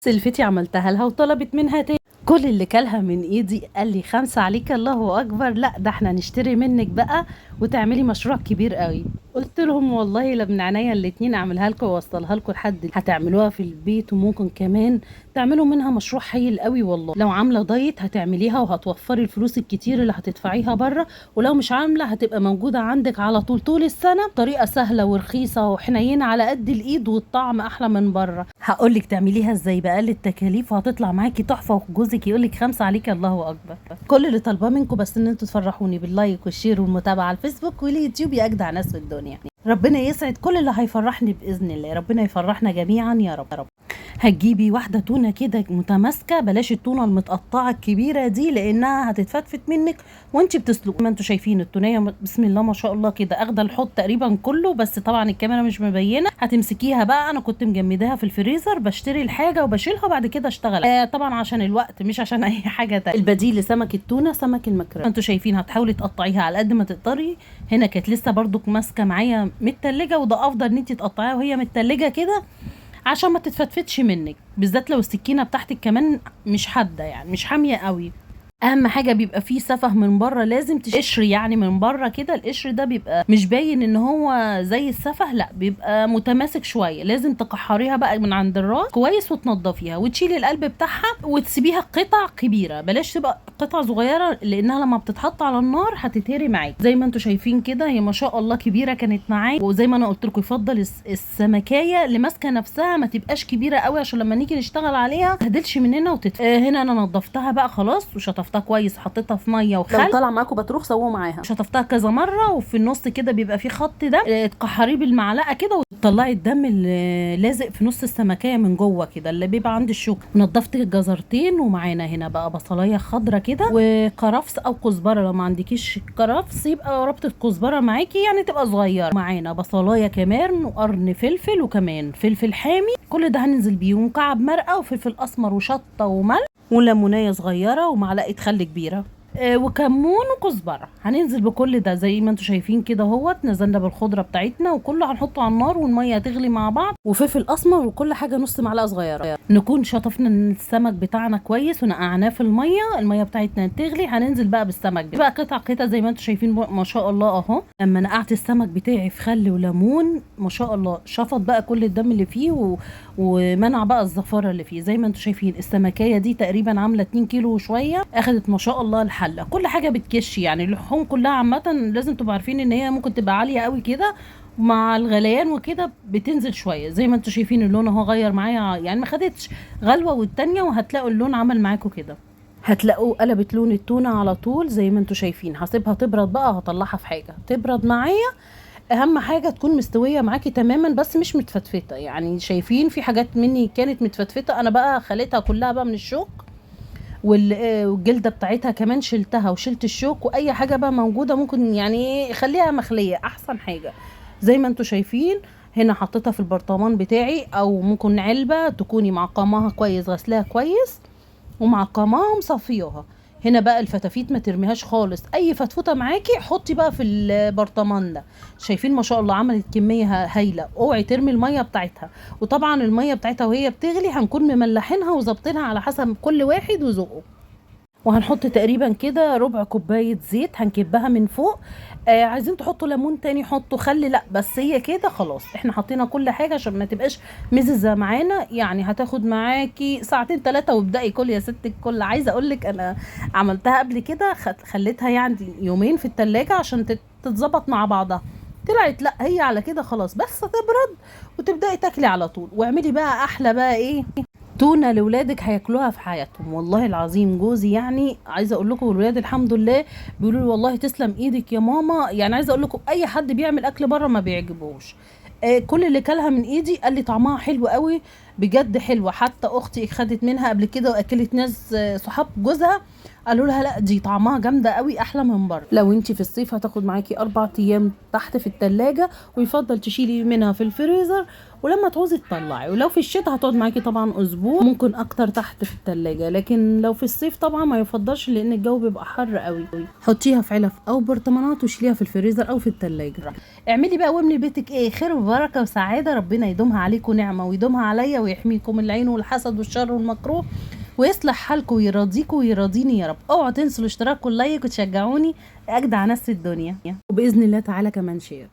سلفتي عملتها لها وطلبت منها تاني. كل اللي كلها من ايدي قال لي 5 عليك الله اكبر، لا ده احنا نشتري منك بقى وتعملي مشروع كبير قوي. قلت لهم والله لا، من عينيا الاتنين اعملها لكم واوصلها لكم لحد هتعملوها في البيت، وممكن كمان تعملوا منها مشروع حي قوي. والله لو عامله دايت هتعمليها وهتوفري الفلوس الكتير اللي هتدفعيها بره، ولو مش عامله هتبقى موجوده عندك على طول طول السنه، طريقه سهله ورخيصه وحنينه على قد الايد، والطعم احلى من بره. هقولك تعمليها ازاي بأقل التكاليف وهتطلع معاكي تحفه، وجوزك يقولك 5 عليك الله اكبر. كل اللي طالباه منكم بس ان انتوا تفرحوني باللايك والشير والمتابعه على الفيسبوك واليوتيوب يا اجدع ناس في الدنيا. ربنا يسعد كل اللي هيفرحني باذن الله، ربنا يفرحنا جميعا يا رب. هتجيبي واحده تونه كده متماسكه، بلاش التونه المتقطعه الكبيره دي لانها هتتفتفت منك وانت بتسلقي. ما انتوا شايفين التونيه بسم الله ما شاء الله كده اخده الحوض تقريبا كله، بس طبعا الكاميرا مش مبينه. هتمسكيها بقى، انا كنت مجمداها في الفريزر، بشتري الحاجه وبشيلها وبعد كده اشتغل. طبعا عشان الوقت مش عشان اي حاجه تانية. البديل لسمك التونه سمك المكرونه. انتوا شايفين هتحاولي تقطعيها على قد ما تقدري. هنا كانت لسه برضو ماسكه معايا متلجه، وده افضل ان انت تقطعيها وهي متلجه كده عشان ما تتفتفتش منك، بالذات لو السكينه بتاعتك كمان مش حاده يعني مش حاميه قوي. اهم حاجه بيبقى فيه سفه من بره، لازم تقشري يعني من بره كده. القشر ده بيبقى مش باين ان هو زي السفه، لا بيبقى متماسك شويه. لازم تقحريها بقى من عند الراس كويس وتنضفيها وتشيلي القلب بتاعها وتسيبيها قطع كبيره، بلاش تبقى قطع صغيره لانها لما بتتحط على النار هتتهري معاكي. زي ما انتم شايفين كده هي ما شاء الله كبيره كانت معايا، وزي ما انا قلت لكم يفضل السمكايه اللي ماسكه نفسها ما تبقاش كبيره قوي عشان لما نيجي نشتغل عليها ما تهدلش مننا هنا انا نضفتها بقى خلاص وشطفتها كويس، حطيتها في ميه وخل. لو طالع معاكم بطروخ سووه معاها. شطفتها كذا مره، وفي النص كده بيبقى في خط دم، تقحريه بالمعلقه كده وتطلعي الدم اللي لازق في نص السمكيه من جوه كده اللي بيبقى عند الشوك. نضفت الجزرتين، ومعانا هنا بقى بصلايه خضره كده وكرفس او كزبره. لو ما عندكيش كرفس يبقى ربطه كزبره معاكي يعني تبقى صغيره. معانا بصلايه كمان وقرن فلفل وكمان فلفل حامي. كل ده هننزل بيه، ومكعب مرقه وفلفل اسمر وشطه وملح وليمونيه صغيره ومعلقه خل كبيره وكمون وكزبره. هننزل بكل ده زي ما انتم شايفين كده اهوت. نزلنا بالخضره بتاعتنا وكله هنحطه على النار والميه تغلي مع بعض، وفلفل اسمر وكل حاجه نص معلقه صغيره. نكون شطفنا السمك بتاعنا كويس ونقعناه في الميه بتاعتنا تغلي. هننزل بقى بالسمك بقى قطع قطع زي ما انتم شايفين ما شاء الله اهو. اما نقعت السمك بتاعي في خل وليمون ما شاء الله شفط بقى كل الدم اللي فيه ومنع بقى الزفاره اللي فيه. زي ما انتم شايفين السمكيه دي تقريبا عامله 2 كيلو وشويه، اخدت ما شاء الله الحله. كل حاجه بتكش يعني اللحوم كلها عامه لازم تبقوا عارفين ان هي ممكن تبقى عاليه قوي كده، مع الغليان وكده بتنزل شويه. زي ما انتم شايفين اللون اهو غير معايا يعني ما خدتش غلوه والتانيه، وهتلاقوا اللون عمل معاكم كده، هتلاقوا قلبت لون التونه على طول زي ما انتم شايفين. هسيبها تبرد بقى، هطلعها في حاجه تبرد معايا. اهم حاجه تكون مستويه معاكي تماما بس مش متفتفته. يعني شايفين في حاجات مني كانت متفتفته، انا بقى خليتها كلها بقى من الشوك، والجلده بتاعتها كمان شلتها وشلت الشوك، واي حاجه بقى موجوده ممكن يعني خليها مخليه احسن حاجه. زي ما انتم شايفين هنا حطيتها في البرطمان بتاعي، او ممكن علبه تكوني معقماها كويس غسلاها كويس ومعقماها ومصفياها. هنا بقى الفتافيت ما ترميهاش خالص، اي فتفوته معاكي حطي بقى في البرطمان ده. شايفين ما شاء الله عملت كميه هايله. اوعي ترمي الميه بتاعتها، وطبعا الميه بتاعتها وهي بتغلي هنكون مملحينها وظابطينها على حسب كل واحد وذوقه. وهنحط تقريبا كده ربع كوبايه زيت هنكبها من فوق. عايزين تحطوا ليمون تاني حطوا، خل لا بس هي كده خلاص. احنا حطينا كل حاجه عشان ما تبقاش مززه معانا، يعني هتاخد معاكي ساعتين 3 وابدأي كل يا ست الكل. عايزه اقول لك انا عملتها قبل كده، خليتها يعني يومين في التلاجة عشان تتظبط مع بعضها. طلعت لا هي على كده خلاص، بس تبرد وتبدأي تاكلي على طول. واعملي بقى احلى بقى ايه تونه لاولادك هياكلوها في حياتهم. والله العظيم جوزي يعني عايزه اقول لكم الولاد الحمد لله بيقولوا لي والله تسلم ايدك يا ماما. يعني عايزه اقول لكم اي حد بيعمل اكل بره ما بيعجبوش. كل اللي كلها من ايدي قال لي طعمها حلو قوي بجد حلوه. حتى اختي خدت منها قبل كده واكلت ناس صحاب جوزها قالوا لها لا دي طعمها جامده قوي احلى من بره. لو انت في الصيف هتاخد معاكي 4 ايام تحت في التلاجة، ويفضل تشيلي منها في الفريزر ولما تعوزي تطلعي. ولو في الشتاء هتقعد معاكي طبعا اسبوع، ممكن اكتر تحت في التلاجة، لكن لو في الصيف طبعا ما يفضلش لان الجو بيبقى حر قوي. حطيها في علب او برطمانات وشيليها في الفريزر او في التلاجة. اعملي بقى واملي بيتك ايه خير وبركه وسعاده، ربنا يدومها عليكم نعمه ويدومها عليا ويحميكم من العين والحسد والشر والمكروه ويصلح حالكم ويرضيكم ويرضيني يا رب. اوعوا تنسوا الاشتراك واللايك وتشجعوني، اجدع ناس الدنيا، وباذن الله تعالى كمان شير.